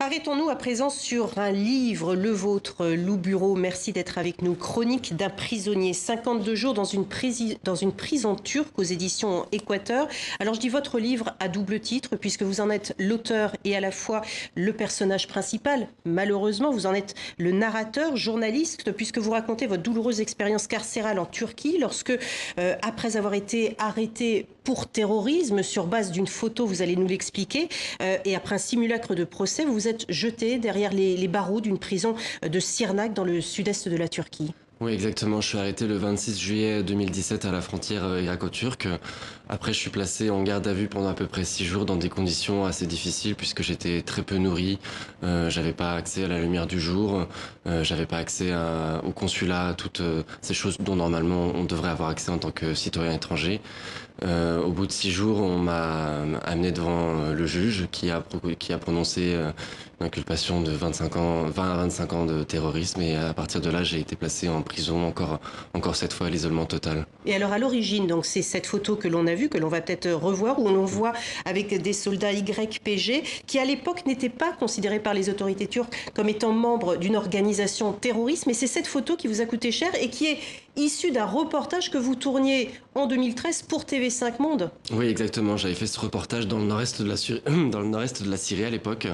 Arrêtons-nous à présent sur un livre, le vôtre, Lou Bureau. Merci d'être avec nous. Chronique d'un prisonnier, 52 jours dans une prison turque aux éditions Équateur. Alors je dis votre livre à double titre puisque vous en êtes l'auteur et à la fois le personnage principal. Malheureusement, vous en êtes le narrateur, journaliste, puisque vous racontez votre douloureuse expérience carcérale en Turquie lorsque, après avoir été arrêté pour terrorisme sur base d'une photo, vous allez nous l'expliquer, et après un simulacre de procès, vous vous êtes jeté derrière les barreaux d'une prison de Sirnak dans le sud-est de la Turquie. Oui, exactement. Je suis arrêté le 26 juillet 2017 à la frontière irako-turque. Après, je suis placé en garde à vue pendant à peu près 6 jours dans des conditions assez difficiles puisque j'étais très peu nourri. J'avais pas accès à la lumière du jour. J'avais pas accès au consulat, toutes ces choses dont normalement on devrait avoir accès en tant que citoyen étranger. Au bout de 6 jours, on m'a amené devant le juge qui a prononcé une inculpation de 25 ans, 20 à 25 ans de terrorisme, et à partir de là, j'ai été placé en prison encore cette fois à l'isolement total. Et alors à l'origine, donc c'est cette photo que l'on a vue, que l'on va peut-être revoir, où l'on voit avec des soldats YPG qui à l'époque n'étaient pas considérés par les autorités turques comme étant membres d'une organisation terroriste, mais c'est cette photo qui vous a coûté cher et qui est issue d'un reportage que vous tourniez en 2013 pour TV5 Monde. Oui, exactement. J'avais fait ce reportage dans le nord-est de la dans le nord-est de la Syrie à l'époque.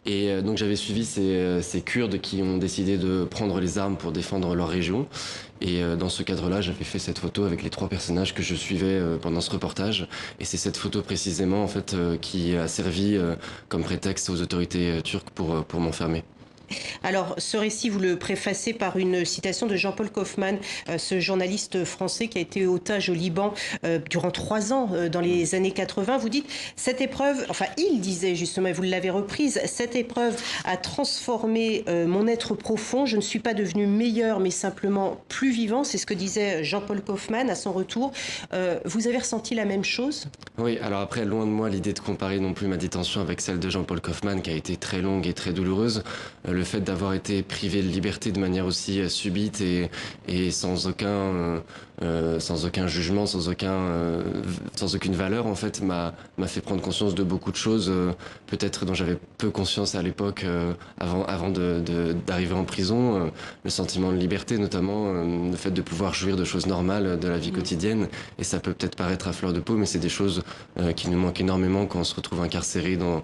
Et donc j'avais suivi ces Kurdes qui ont décidé de prendre les armes pour défendre leur région. Et dans ce cadre-là, j'avais fait cette photo avec les 3 personnages que je suivais pendant ce reportage. Et c'est cette photo précisément en fait qui a servi comme prétexte aux autorités turques pour m'enfermer. Alors, ce récit, vous le préfacez par une citation de Jean-Paul Kaufmann, ce journaliste français qui a été otage au Liban durant 3 ans dans les années 80. Vous dites, cette épreuve, enfin, il disait justement, et vous l'avez reprise, cette épreuve a transformé mon être profond. Je ne suis pas devenu meilleur, mais simplement plus vivant. C'est ce que disait Jean-Paul Kaufmann à son retour. Vous avez ressenti la même chose? Oui, alors après, loin de moi l'idée de comparer non plus ma détention avec celle de Jean-Paul Kaufmann, qui a été très longue et très douloureuse. Le fait d'avoir été privé de liberté de manière aussi subite et sans aucun jugement, sans aucune valeur, en fait, m'a fait prendre conscience de beaucoup de choses, peut-être dont j'avais peu conscience à l'époque, avant d'arriver en prison. Le sentiment de liberté, notamment, le fait de pouvoir jouir de choses normales de la vie quotidienne. Et ça peut peut-être paraître à fleur de peau, mais c'est des choses qui nous manquent énormément quand on se retrouve incarcéré dans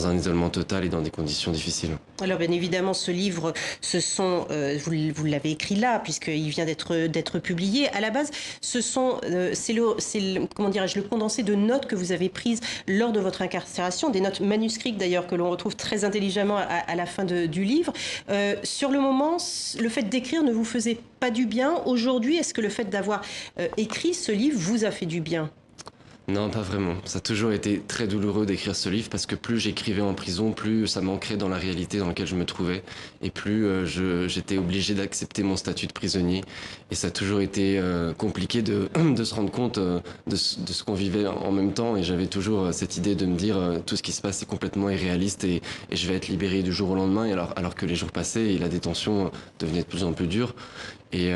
un isolement total et dans des conditions difficiles. Alors bien évidemment, ce livre, vous l'avez écrit là, puisqu'il vient d'être publié. À la base, comment dirais-je, le condensé de notes que vous avez prises lors de votre incarcération, des notes manuscrites d'ailleurs que l'on retrouve très intelligemment à la fin du livre. Sur le moment, le fait d'écrire ne vous faisait pas du bien. Aujourd'hui, est-ce que le fait d'avoir écrit ce livre vous a fait du bien? Non, pas vraiment. Ça a toujours été très douloureux d'écrire ce livre parce que plus j'écrivais en prison, plus ça m'ancrait dans la réalité dans laquelle je me trouvais et plus j'étais obligé d'accepter mon statut de prisonnier. Et ça a toujours été compliqué de se rendre compte de ce qu'on vivait en même temps. Et j'avais toujours cette idée de me dire tout ce qui se passe est complètement irréaliste et je vais être libéré du jour au lendemain. Et alors que les jours passaient et la détention devenait de plus en plus dure. Et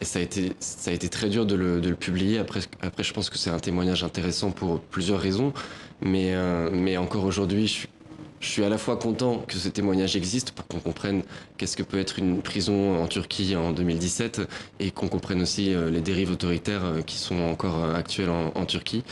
ça a été très dur de le publier. Après, je pense que c'est un témoignage intéressant pour plusieurs raisons. Mais encore aujourd'hui, je suis à la fois content que ce témoignage existe pour qu'on comprenne qu'est-ce que peut être une prison en Turquie en 2017 et qu'on comprenne aussi les dérives autoritaires qui sont encore actuelles en Turquie.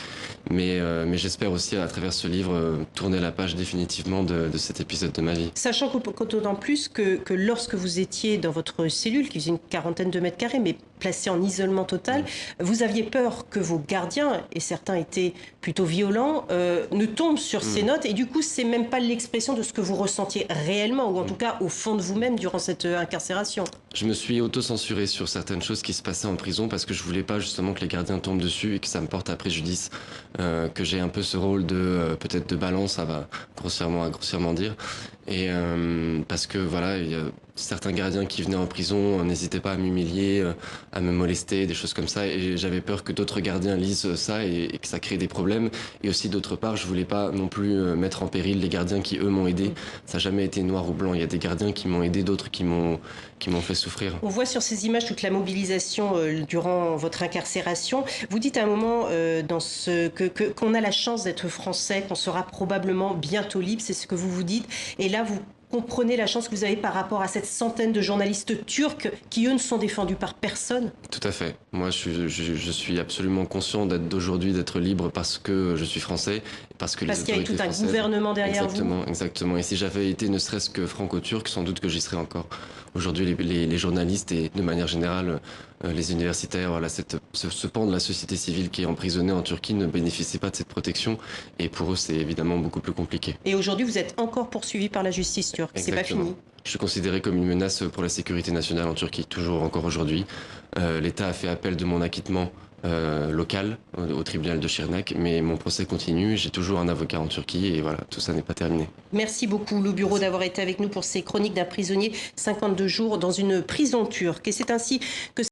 Mais j'espère aussi à travers ce livre tourner la page définitivement de cet épisode de ma vie. Sachant qu'autant plus que lorsque vous étiez dans votre cellule, qui faisait une quarantaine de mètres carrés, mais placé en isolement total, vous aviez peur que vos gardiens, et certains étaient plutôt violents, ne tombent sur ces notes, et du coup, c'est même pas l'expression de ce que vous ressentiez réellement, ou en tout cas au fond de vous-même durant cette incarcération. Je me suis auto-censuré sur certaines choses qui se passaient en prison parce que je voulais pas justement que les gardiens tombent dessus et que ça me porte à préjudice, que j'ai un peu ce rôle de peut-être de balance, ça va grossièrement dire. Et parce que voilà, il y a certains gardiens qui venaient en prison n'hésitaient pas à m'humilier, à me molester, des choses comme ça. Et j'avais peur que d'autres gardiens lisent ça et que ça crée des problèmes. Et aussi d'autre part, je voulais pas non plus mettre en péril les gardiens qui eux m'ont aidé. Ça n'a jamais été noir ou blanc. Il y a des gardiens qui m'ont aidé, d'autres qui m'ont fait souffrir. On voit sur ces images toute la mobilisation durant votre incarcération. Vous dites à un moment qu'on a la chance d'être français, qu'on sera probablement bientôt libre, c'est ce que vous vous dites. Et là, vous comprenez la chance que vous avez par rapport à cette centaine de journalistes turcs qui, eux, ne sont défendus par personne? Tout à fait. Moi, je suis absolument conscient d'aujourd'hui d'être libre parce que je suis français, parce que Parce qu'il y a tout un gouvernement derrière vous. Exactement. Et si j'avais été ne serait-ce que franco-turc, sans doute que j'y serais encore. Aujourd'hui, les journalistes et de manière générale, les universitaires, voilà, ce pan de la société civile qui est emprisonné en Turquie ne bénéficie pas de cette protection. Et pour eux, c'est évidemment beaucoup plus compliqué. Et aujourd'hui, vous êtes encore poursuivi par la justice turque. C'est pas fini. Je suis considéré comme une menace pour la sécurité nationale en Turquie, toujours encore aujourd'hui. L'État a fait appel de mon acquittement local au tribunal de Şırnak, mais mon procès continue. J'ai toujours un avocat en Turquie et voilà, tout ça n'est pas terminé. Merci beaucoup, Loup Bureau, d'avoir été avec nous pour ces chroniques d'un prisonnier 52 jours dans une prison turque. Et c'est ainsi que